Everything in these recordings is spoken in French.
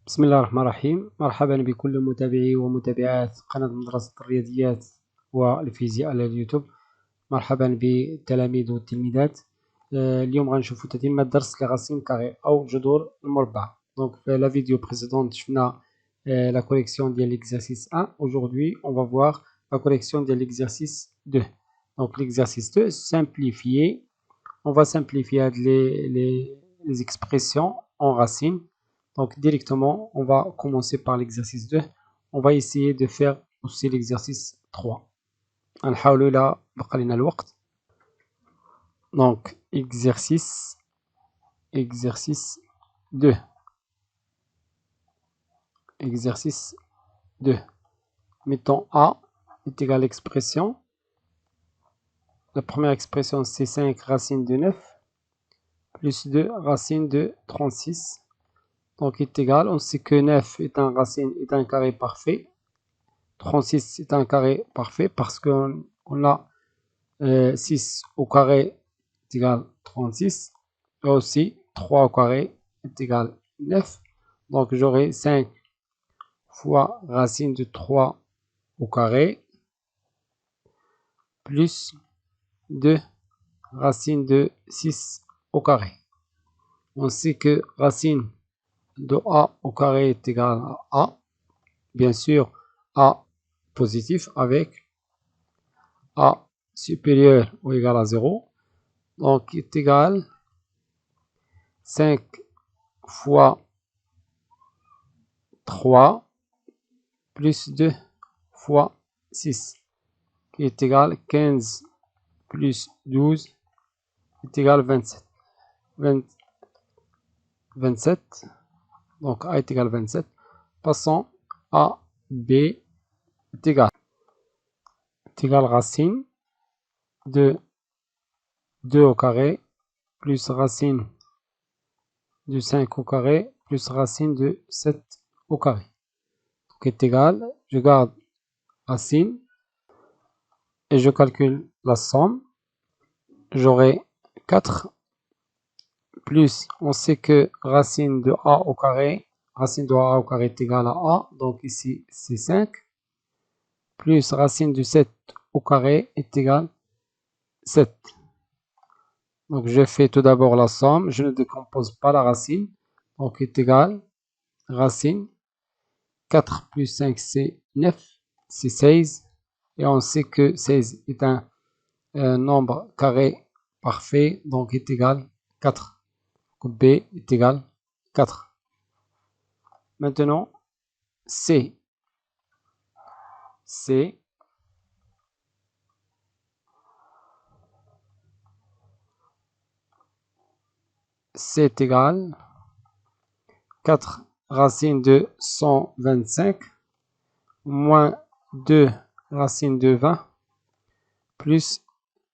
بسم الله الرحمن الرحيم. مرحبا بكل متابعي ومتابعات قناة مدرسة الرياضيات والفيزياء على اليوتيوب. مرحبا بالتلاميذ والتلميذات. اليوم غنشوفو تتمة درس لغاسين كاري أو جذور المربع. Donc la vidéo précédente شفنا la correction de l'exercice 1. Aujourd'hui on va voir la correction de l'exercice 2. Donc l'exercice 2 simplifié. On va simplifier les expressions en racines. Donc directement, on va commencer par l'exercice 2. On va essayer de faire aussi l'exercice 3. Donc exercice 2. Exercice 2. Mettons A est égal à l'expression. La première expression c'est 5 racines de 9 plus 2 racines de 36. Donc est égal, on sait que 9 est un carré parfait. 36 est un carré parfait parce qu'on a 6 au carré est égal 36. Et aussi 3 au carré est égal 9. Donc j'aurai 5 fois racine de 3 au carré plus 2 racine de 6 au carré. On sait que racine de A au carré est égal à A. Bien sûr, A positif avec A supérieur ou égal à 0. Donc, est égal 5 fois 3 plus 2 fois 6, qui est égal 15 plus 12 est égal 27. 27. Donc, A est égal 27. Passons à B est égal racine de 2 au carré plus racine de 5 au carré plus racine de 7 au carré. Donc est égal, je garde racine et je calcule la somme. J'aurai 4 plus, on sait que racine de A au carré est égal à A, donc ici c'est 5, plus racine de 7 au carré est égal à 7. Donc je fais tout d'abord la somme, je ne décompose pas la racine, donc est égal racine 4 plus 5 c'est 9, c'est 16, et on sait que 16 est un nombre carré parfait, donc est égal 4. B est égal 4. Maintenant, C est égal 4 racine de 125 moins 2 racine de 20 plus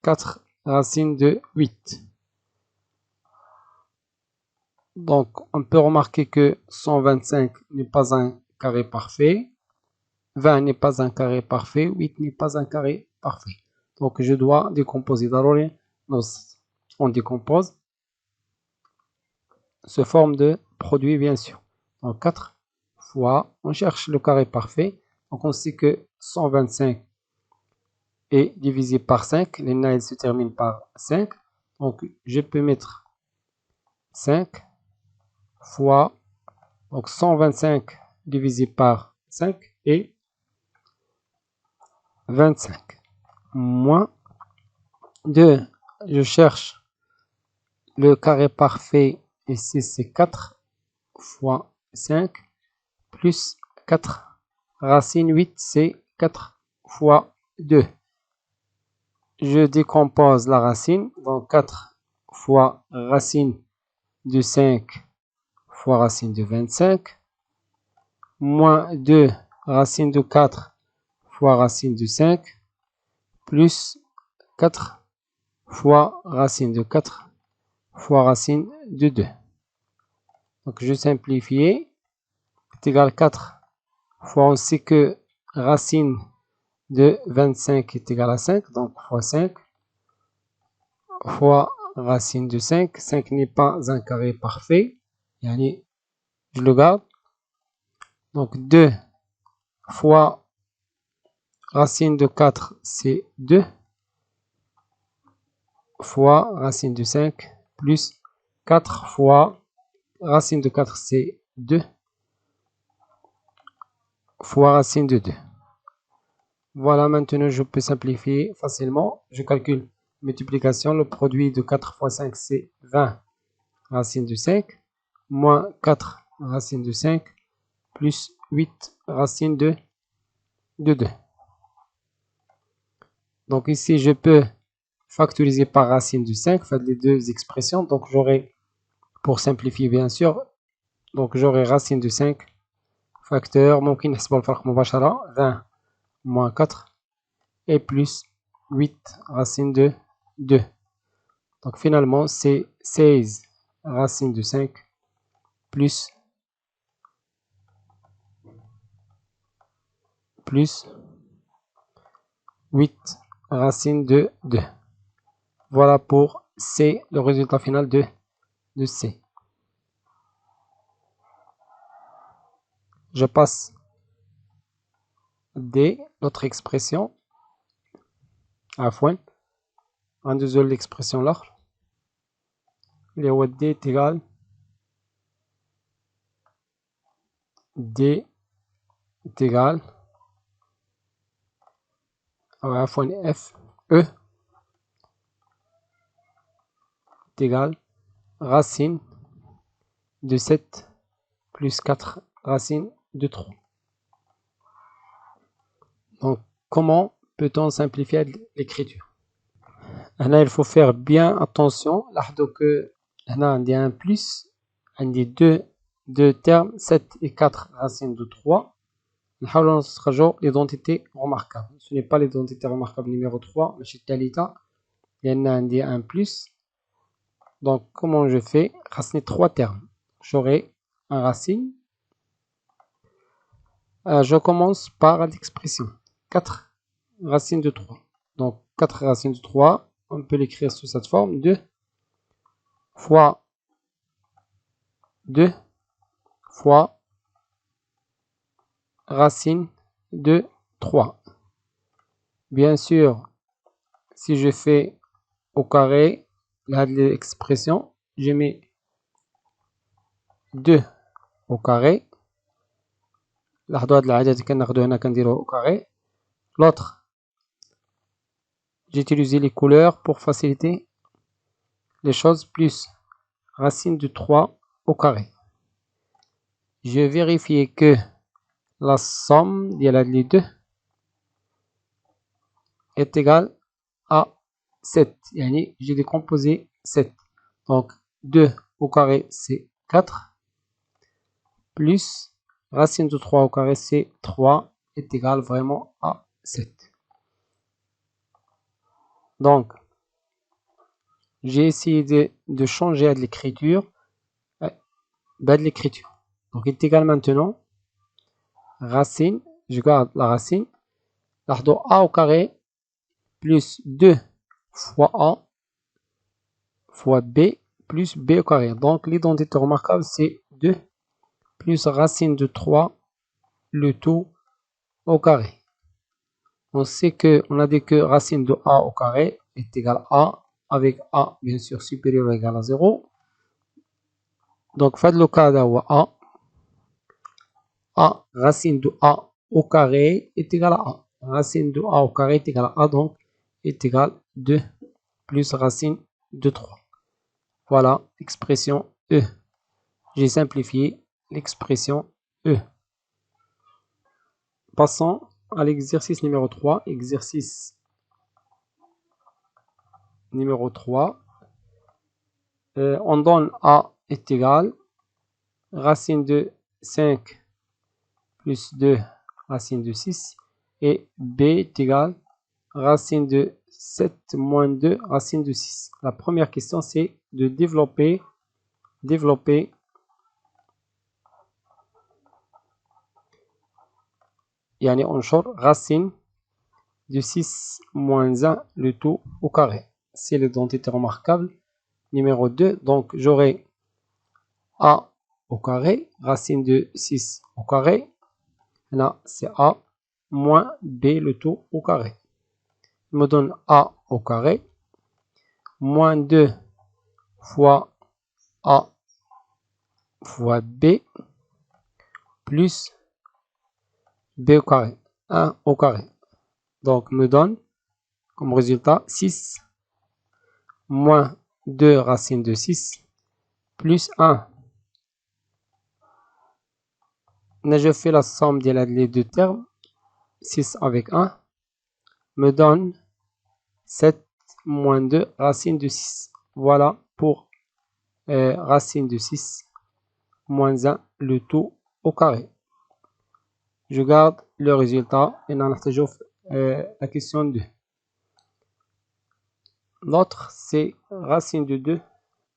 4 racine de 8. Donc, on peut remarquer que 125 n'est pas un carré parfait, 20 n'est pas un carré parfait, 8 n'est pas un carré parfait. Donc, je dois décomposer. On décompose sous forme de produit, bien sûr. Donc, 4 fois, on cherche le carré parfait. Donc, on sait que 125 est divisé par 5. Les nails se terminent par 5. Donc, je peux mettre 5 fois, donc 125 divisé par 5 et 25. Moins 2, je cherche le carré parfait, ici c'est 4 fois 5 plus 4. Racine 8, c'est 4 fois 2. Je décompose la racine, donc 4 fois racine de 5 fois racine de 25, moins 2 racine de 4 fois racine de 5, plus 4 fois racine de 4 fois racine de 2. Donc je simplifie, est égal à 4 fois, on sait que racine de 25 est égal à 5, donc fois 5, fois racine de 5. 5 n'est pas un carré parfait, je le garde. Donc 2 fois racine de 4, c'est 2, fois racine de 5, plus 4 fois racine de 4, c'est 2, fois racine de 2. Voilà, maintenant je peux simplifier facilement. Je calcule multiplication. Le produit de 4 fois 5, c'est 20 racine de 5, moins 4 racine de 5, plus 8 racine de 2. Donc ici, je peux factoriser par racine de 5, faire les deux expressions. Donc j'aurai, pour simplifier bien sûr, donc j'aurai racine de 5 facteur, ممكن نحسبوا الفرق مباشرة, 20 moins 4 et plus 8 racine de 2. Donc finalement, c'est 16 racine de 5 plus 8 racine de 2. Voilà pour C, le résultat final de C. Je passe D, l'autre expression. عفوا ندوزو l'expression الآخر اللي هو D est égal أو عفوا F E est égal racine de 7 plus 4 racine de 3. Donc comment peut-on simplifier l'écriture? Là, il faut faire bien attention. لاحظوا que هنا عندي un plus, عندي deux termes 7 et 4 racine de 3. نحاولوا نستخرجوا l'identité remarquable. Ce n'est pas l'identité remarquable numéro 3 ماشي الثالثة لأن عندي un plus. Donc comment je fais? خاصني 3 termes. J'aurai un racine. Je commence par l'expression 4 racine de 3. Donc 4 racines de 3, on peut l'écrire sous cette forme, 2 fois 2 fois racine de 3. Bien sûr, si je fais au carré l'expression, je mets 2 au carré. Au carré. L'autre, j'ai utilisé les couleurs pour faciliter les choses, plus racine de 3 au carré. Je vais vérifier que la somme des deux est égale à 7. J'ai décomposé 7. Donc 2 au carré c'est 4. Plus racine de 3 au carré c'est 3 est égal vraiment à 7. Donc j'ai essayé de changer de l'écriture. Donc il est égal maintenant racine, je garde la racine. A au carré plus 2 fois A fois B plus B au carré. Donc l'identité remarquable c'est 2 plus racine de 3 le tout au carré. On sait que on a dit que racine de A au carré est égal à avec A bien sûr supérieur ou égal à 0. Donc faites le cas d'avoir A racine de A au carré est égal à A. Racine de A au carré est égal à A, donc est égal à 2 plus racine de 3. Voilà l'expression E. J'ai simplifié l'expression E. Passons à l'exercice numéro 3. Exercice numéro 3. On donne A est égal racine de 5 plus 2 racine de 6 et B est égal racine de 7 moins 2 racine de 6. La première question c'est de développer يعني انشر racine de 6 moins 1 le tout au carré. C'est l'identité remarquable numéro 2. Donc j'aurai A au carré, racine de 6 au carré, هنا c'est A moins B le tout au carré. Il me donne A au carré moins 2 fois A fois B plus B au carré, 1 au carré. Donc me donne comme résultat 6 moins 2 racine de 6 plus 1. Là, je fais la somme des deux termes. 6 avec 1 me donne 7 moins 2 racine de 6. Voilà pour racine de 6 moins 1 le tout au carré. Je garde le résultat et on a la question 2. L'autre, c'est racine de 2,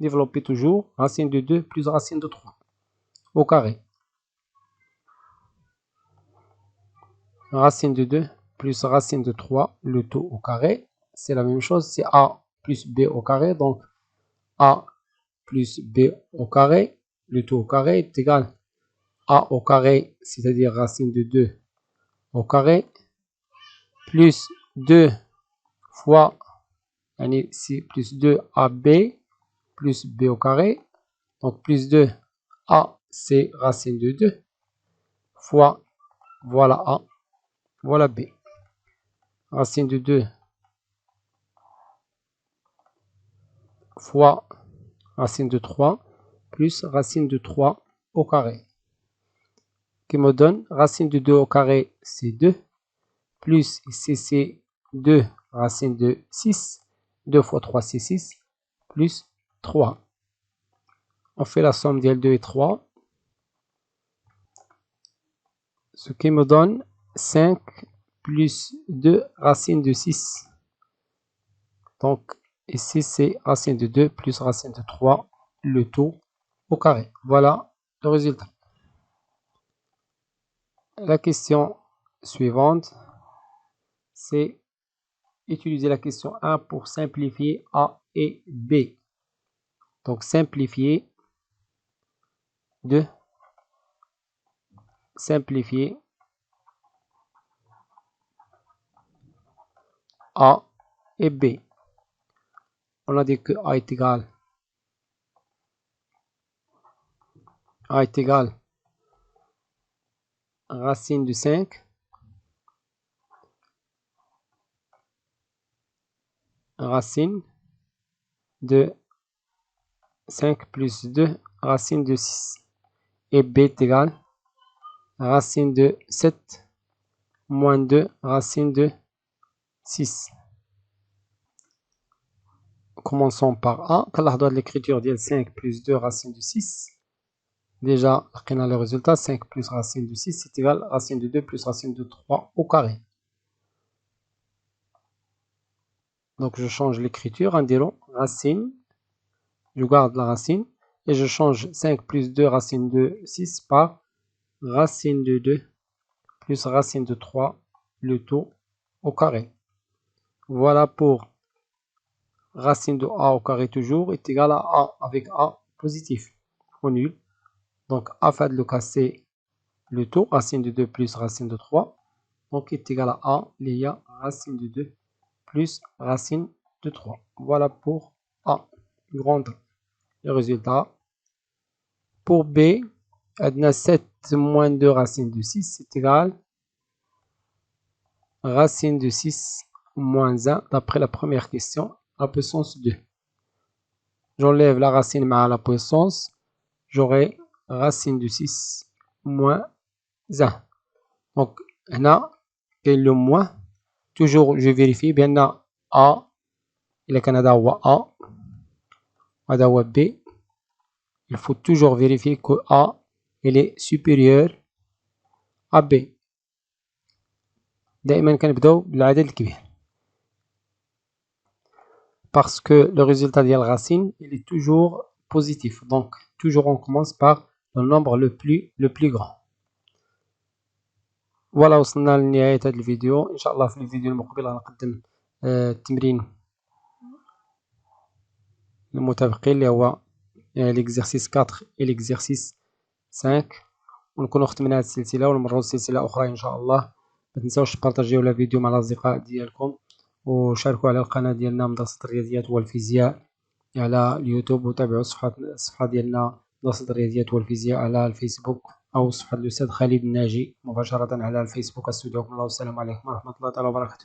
développer toujours, racine de 2 plus racine de 3 au carré. Racine de 2 plus racine de 3, le tout au carré. C'est la même chose, c'est A plus B au carré. Donc, A plus B au carré, le tout au carré est égal à A au carré, c'est-à-dire racine de 2 au carré, plus 2 fois, ici, plus 2 AB, plus B au carré. Donc, plus 2 A, c'est racine de 2, fois, voilà A, voilà B. Racine de 2 fois racine de 3 plus racine de 3 au carré, qui me donne racine de 2 au carré, c'est 2, plus ici c'est 2 racine de 6, 2 fois 3 c'est 6, plus 3. On fait la somme des 2 et 3, ce qui me donne 5 plus 2 racine de 6. Donc ici c'est racine de 2 plus racine de 3, le tout au carré. Voilà le résultat. La question suivante, c'est utiliser la question 1 pour simplifier A et B. Donc simplifier A et B. On a dit que A est égal racine de 5 racine de 5 plus 2 racine de 6 et B est égal racine de 7 moins 2 racine de 6. Commençons par A. Quand on a l'écriture de 5 plus 2 racine de 6, déjà, on a le résultat, 5 plus racine de 6, c'est égal à racine de 2 plus racine de 3 au carré. Donc, je change l'écriture en disant racine, je garde la racine, et je change 5 plus 2 racine de 6 par racine de 2 plus racine de 3, le tout au carré. Voilà pour racine de A au carré toujours est égal à A avec A positif au nul. Donc, A fait de le casser le tout, racine de 2 plus racine de 3, donc est égal à A, il y a racine de 2 plus racine de 3. Voilà pour A, grand A. Le résultat, pour B, on a 7 moins 2 racine de 6, c'est égal racine de 6 moins 1, d'après la première question, à puissance 2. J'enlève la racine à la puissance, j'aurai racine de 6 moins 1. Donc, là, le moins, toujours je vérifie bien A, il est Canada ou A, ou B. Il faut toujours vérifier que A il est supérieur à B. دائما كنبداو بالعدد الكبير. Parce que le résultat de la racine, il est toujours positif. Donc, toujours on commence par le nombre le plus grand. Voilà وصلنا لنهاية هذا الفيديو. إن شاء الله في الفيديو المقبل غنقدم التمرين المتبقي اللي هو l'exercice 4 et l'exercice 5. ونكونوا ختمنا هذه السلسلة ونمروا لسلسلة أخرى إن شاء الله. ما تنساوش تبارطاجيو لا فيديو مع الأصدقاء ديالكم، وشاركوا على القناة ديالنا مدرسة الرياضيات والفيزياء على اليوتيوب، وتابعوا الصفحة ديالنا مدرسة الرياضيات والفيزياء على الفيسبوك، أو صفحة الأستاذ خالد الناجي مباشرة على الفيسبوك. استودعكم الله والسلام عليكم ورحمة الله تعالى وبركاته.